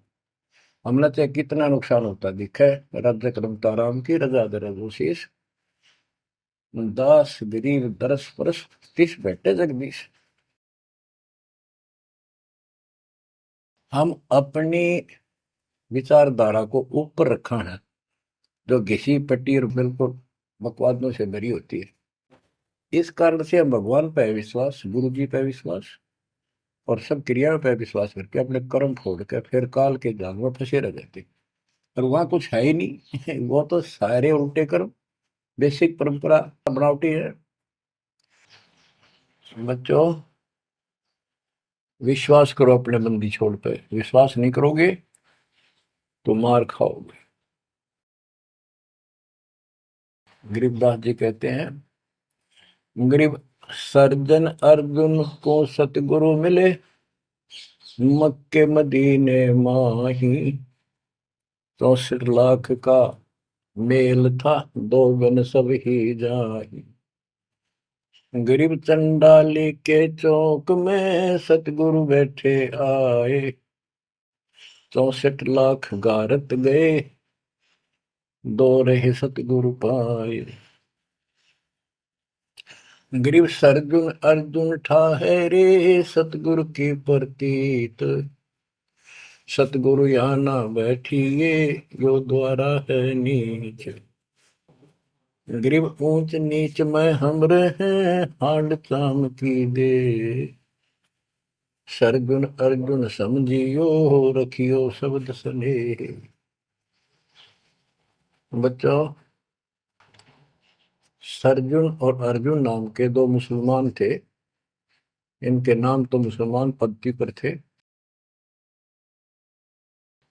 हमने चाहे कितना नुकसान होता दिखे, राज्य करमता राम की रजा दरशीष, दास गरीब दरस परस, तिस बैठे जगदीश। हम अपनी विचारधारा को ऊपर रखा है, जो घिसी पट्टी और बिल्कुल बकवादों से भरी होती है। इस कारण से हम भगवान पे विश्वास, गुरु जी पे विश्वास, और सब क्रियाओं पे विश्वास करके अपने कर्म छोड़ के फिर काल के जाल में फंसे रह जाते। और वहां कुछ है ही नहीं वो तो सारे उल्टे कर्म, बेसिक परंपरा बनावटी है। बच्चों, विश्वास करो अपने बंदी छोड़ पे, विश्वास नहीं करोगे तो मार खाओगे। गरीबदास जी कहते हैं, गरीब सर्जन अर्जुन को सतगुरु मिले, मक्के मदीने माही, 64 लाख का मेल था, दो गन सब ही जाही। गरीब चंडाली के चौक में सतगुरु बैठे आए, 64 लाख गारत गए, दो रहे सतगुरु पाए। गरीब सरजुन अर्जुन ठाहरे, सतगुरु की प्रतीत, सतगुरु यहाँ ना बैठिए, यो द्वारा है नीच। गरीब ऊंच नीच में हम रहे, हांड चाम की दे, सरगुन अर्जुन समझियो, रखियो शब्द सने। बच्चों, सरजुन और अर्जुन नाम के दो मुसलमान थे। इनके नाम तो मुसलमान पद्धति पर थे।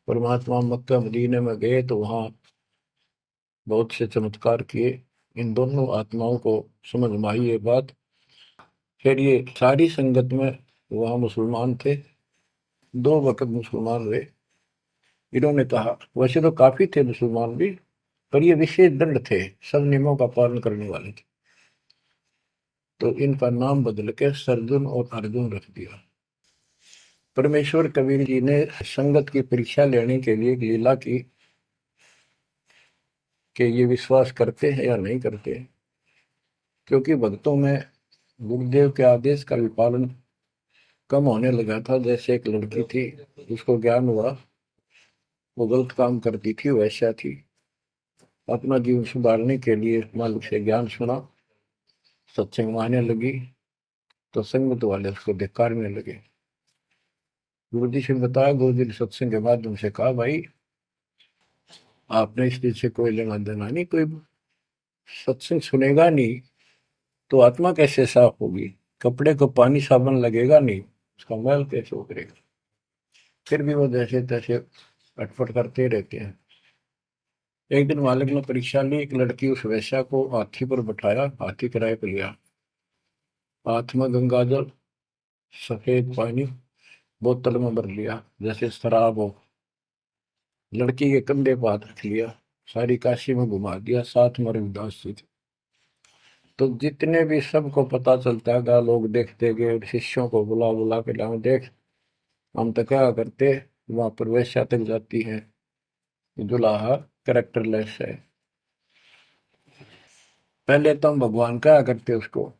परमात्मा मक्का मदीने में गए तो वहां बहुत से चमत्कार किए। इन दोनों आत्माओं को समझ में आई ये बात। फिर ये सारी संगत में वहां मुसलमान थे, 2 वक्त मुसलमान रहे। इन्होंने कहा, वैसे तो काफी थे मुसलमान भी, पर ये विशेष दृढ़ थे, सब नियमों का पालन करने वाले थे। तो इनका नाम बदल के सरजुन और अर्जुन रख दिया। परमेश्वर कबीर जी ने संगत की परीक्षा लेने के लिए एक लीला की। कि ये विश्वास करते हैं या नहीं करते हैं। क्योंकि भक्तों में गुरुदेव के आदेश का भी पालन कम होने लगा था। जैसे एक लड़की थी, जिसको ज्ञान हुआ वो गलत काम करती थी, वैसा थी। अपना जीवन सुधारने के लिए मालिक से ज्ञान सुना, सत्संग में आने लगी, तो संगत वाले उसको धिक्कारने लगे। गुरु जी से बताया, गुरु जी ने सत्संग के माध्यम से कहा, भाई आपने इस चीज से कोई लेना देना नहीं, कोई सत्संग सुनेगा नहीं तो आत्मा कैसे साफ होगी, कपड़े को पानी साबुन लगेगा नहीं, उसका मैल कैसे उतरेगा। फिर भी वो जैसे तैसे अटपट करते रहते हैं। एक दिन मालिक ने परीक्षा ली, एक लड़की उस वैश्या को हाथी पर बैठाया, हाथी किराए पर लिया, हाथ में गंगा जल, सफेद पानी बोतल में भर लिया जैसे शराब हो, लड़की के कंधे पर हाथ रख लिया, सारी काशी में घुमा दिया, साथ में रविदास जी थे। तो जितने भी सबको पता चलता है, लोग देखते गए, शिष्यों को बुला बुला के लाओ, देख हम तो क्या करते, वहां पर वैश्या तक जाती है, दुल्हा कैरेक्टरलेस है। पहले तो हम भगवान क्या करते उसको,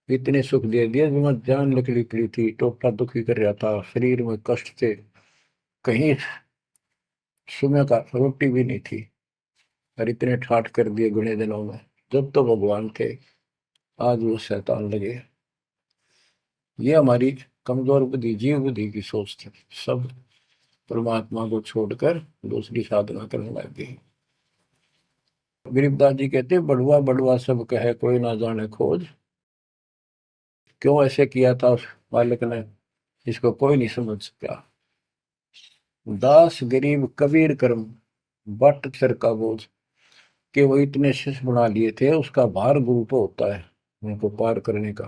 इतने सुख दे दिए, जिसमें जान निकली पड़ी थी, टोटा दुखी कर रहा था, शरीर में कष्ट थे, कहीं सुबह का रोटी भी नहीं थी, और इतने ठाठ कर दिए गुणे दिनों में। जब तो भगवान थे, आज वो शैतान लगे। ये हमारी कमजोर बुद्धि, जीव बुद्धि की सोच थी। सब परमात्मा को छोड़कर दूसरी साधना करने लग गए। गरीबदास जी कहते, बड़ुआ बड़ुआ सब कहे, कोई ना जाने खोज। क्यों ऐसे किया था उस बालक ने, इसको कोई नहीं समझ सका। दास गरीब कबीर कर्म, बट सर का बोझ। कि वो इतने शिष्य बना लिए थे, उसका भार गुरु पे होता है उनको पार करने का।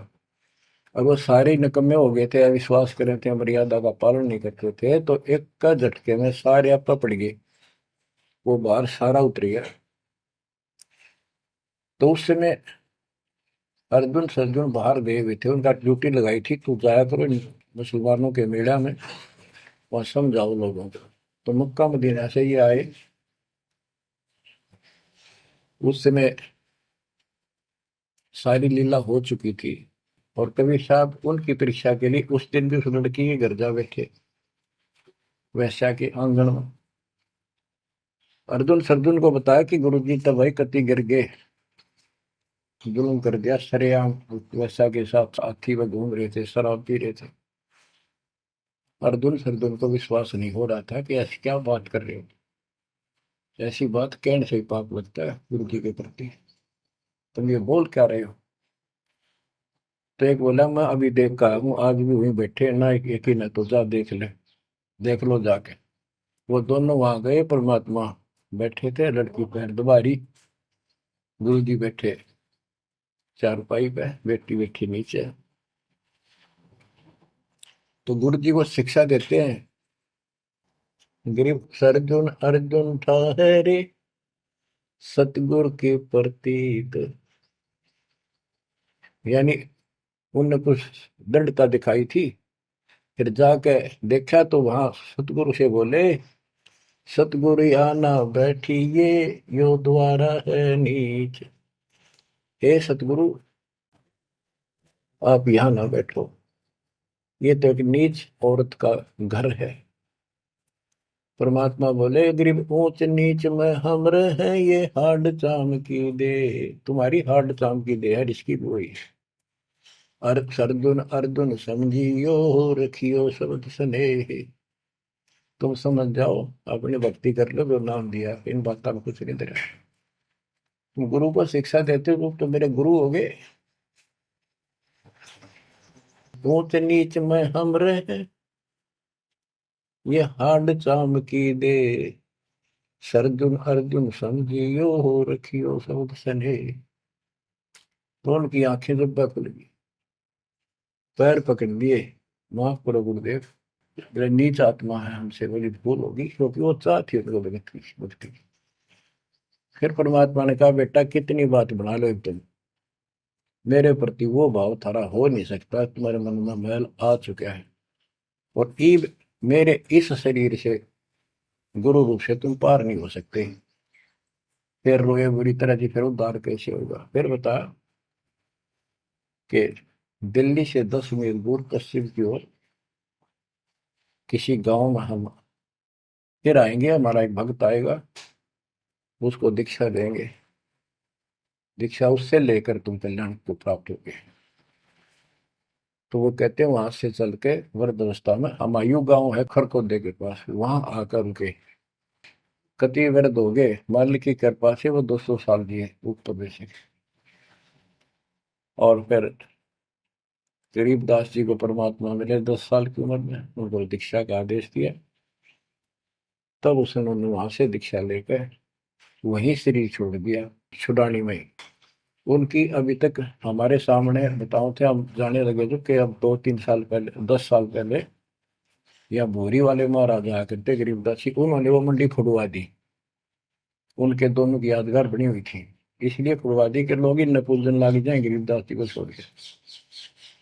अब वो सारे निकम्मे हो गए थे, अविश्वास कर रहे थे, मर्यादा का पालन नहीं करते थे, तो एक का झटके में सारे आप पड़ गए, वो भार सारा उतर गया। तो उस समय अर्जुन सर्जुन बाहर गए हुए थे, उनका ड्यूटी लगाई थी, तू जाया करो मुसलमानों के मेला में, वहां समझाओ लोगों को। तो मक्का मदीना से ये आए। उस समय सारी लीला हो चुकी थी, और कबीर साहब उनकी परीक्षा के लिए उस दिन भी उस लड़की के घर जा बैठे, वैश्या के आंगन में। अर्जुन सर्जुन को बताया कि गुरुजी तब भाई कति गिर गए, जुल्म कर दिया सरेआम, वैश्या के साथ हाथी में घूम रहे थे, शराब पी रहे थे। अर्जुन सर्जुन को विश्वास नहीं हो रहा था कि ऐसी क्या बात कर रहे हो, ऐसी बात कहने से ही पाप लगता है गुरु जी के प्रति, तुम ये बोल क्या रहे हो। तो एक बोला, मैं अभी देख कर हूँ, आज भी वहीं बैठे ना, एक ही ना, तो जा देख ले, देख लो जाके। वो दोनों वहां गए, परमात्मा बैठे थे, लड़की पैर दुबारी, गुरु जी बैठे चारपाई पे, बेटी बैठी नीचे। तो गुरु जी को शिक्षा देते हैं, गिरिव सर्जुन अर्जुन ठहरे, सतगुरु के प्रतीक। यानी उनने कुछ दृढ़ता दिखाई थी, फिर जाके देखा तो वहां सतगुरु से बोले, सतगुरु आना बैठिए, यो द्वारा है नीच। हे सतगुरु, आप यहाँ ना बैठो, ये तो एक नीच औरत का घर है। परमात्मा बोले, गरीब ऊंच नीच में हम रहे, ये हाड चाम की दे, तुम्हारी हाड चाम की दे है, इसकी वही। अर्जुन अर्जुन समझियो, रखियो शब्द स्नेह। तुम समझ जाओ, अपनी भक्ति कर लो, जो नाम दिया, इन बातों में कुछ नहीं दे रहा। तुम गुरु को शिक्षा देते हो तो मेरे गुरु हो गए। ऊंच नीच में हम रहे, ये हाड चाम की दे, सरजुन अर्जुन समझियो, रखियो शब्द स्नेह। तो उनकी आंखें जब खुल गई, पैर पकड़ लिए, माफ करो गुरुदेव, मेरे नीच आत्मा है, हमसे बड़ी भूल होगी, क्योंकि वो चाहती उनको भगत की भक्ति। फिर परमात्मा ने कहा, बेटा कितनी बात बना लो तुम, मेरे प्रति वो भाव थारा हो नहीं सकता, तुम्हारे मन में मैल आ चुका है, और ईब मेरे इस शरीर से, गुरु रूप से तुम पार नहीं हो सकते। फिर रोए बुरी तरह जी, फिर उद्धार कैसे होगा? फिर बता कि दिल्ली से 10 मील दूर पश्चिम की ओर किसी गांव में हम फिर आएंगे, हमारा एक भक्त आएगा, उसको दीक्षा देंगे, दीक्षा उससे लेकर तुम कल्याण को प्राप्त होगे। तो वो कहते हैं वहां से चल के वृद्ध अवस्था में हमायूं गांव है खरकोदे के पास, वहां आकर उनके कति वृद्ध हो गए, मालिक की कृपा से वो 200 साल जिए ऊपर से। और फिर गरीबदास जी को परमात्मा मिले 10 साल की उम्र में, उनको दीक्षा का आदेश दिया। तब उसने वहां से दीक्षा लेकर वहीं शरीर छोड़ दिया, छुड़ानी में। उनकी अभी तक हमारे सामने बताओ थे, हम जाने लगे थे कि अब 2-3 साल पहले, 10 साल पहले, या भोरी वाले महाराज आया करते गरीबदास जी, उन्होंने वो मंडी फुड़वा दी। उनके दोनों की यादगार बनी हुई थी, इसलिए फुड़वा दी कि लोग इन पूजन लाग जाए गरीबदास जी को छोड़ के।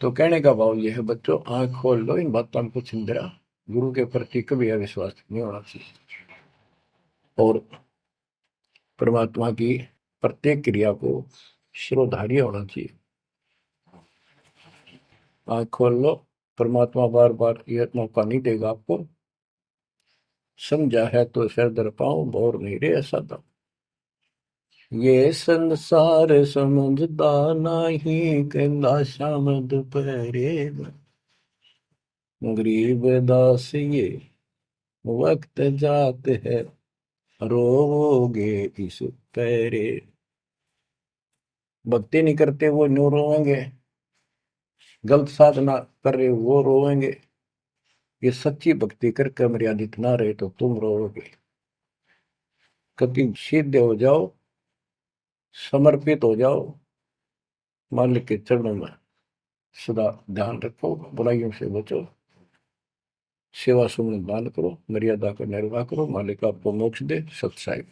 तो कहने का भाव यह है बच्चों, आंख खोल लो, इन बातों को चिंतरा, गुरु के प्रति कभी अविश्वास नहीं होना चाहिए, और परमात्मा की प्रत्येक क्रिया को शिरोधार्य होना चाहिए। आंख खोल लो, परमात्मा बार बार यह मौका नहीं देगा आपको। समझा है तो सिर दर पाऊं, और नहीं रे ऐसा था। ये संसार समझदा नहीं, कहंदा शाम दोपहरे में, गरीब दास ये वक्त जात है, रोओगे इस पैरे। भक्ति नहीं करते वो न्यू रोएंगे, गलत साधना कर रहे वो रोएंगे। ये सच्ची भक्ति करके मर्यादित ना रहे तो तुम रोओगे। कभी सीधे हो जाओ, समर्पित हो जाओ, मालिक के चरणों में सदा ध्यान रखो, बुराइयों से बचो, सेवा सुमन दान करो, मर्यादा का निर्वाह करो, मालिक आपको मोक्ष दे। सत्साई।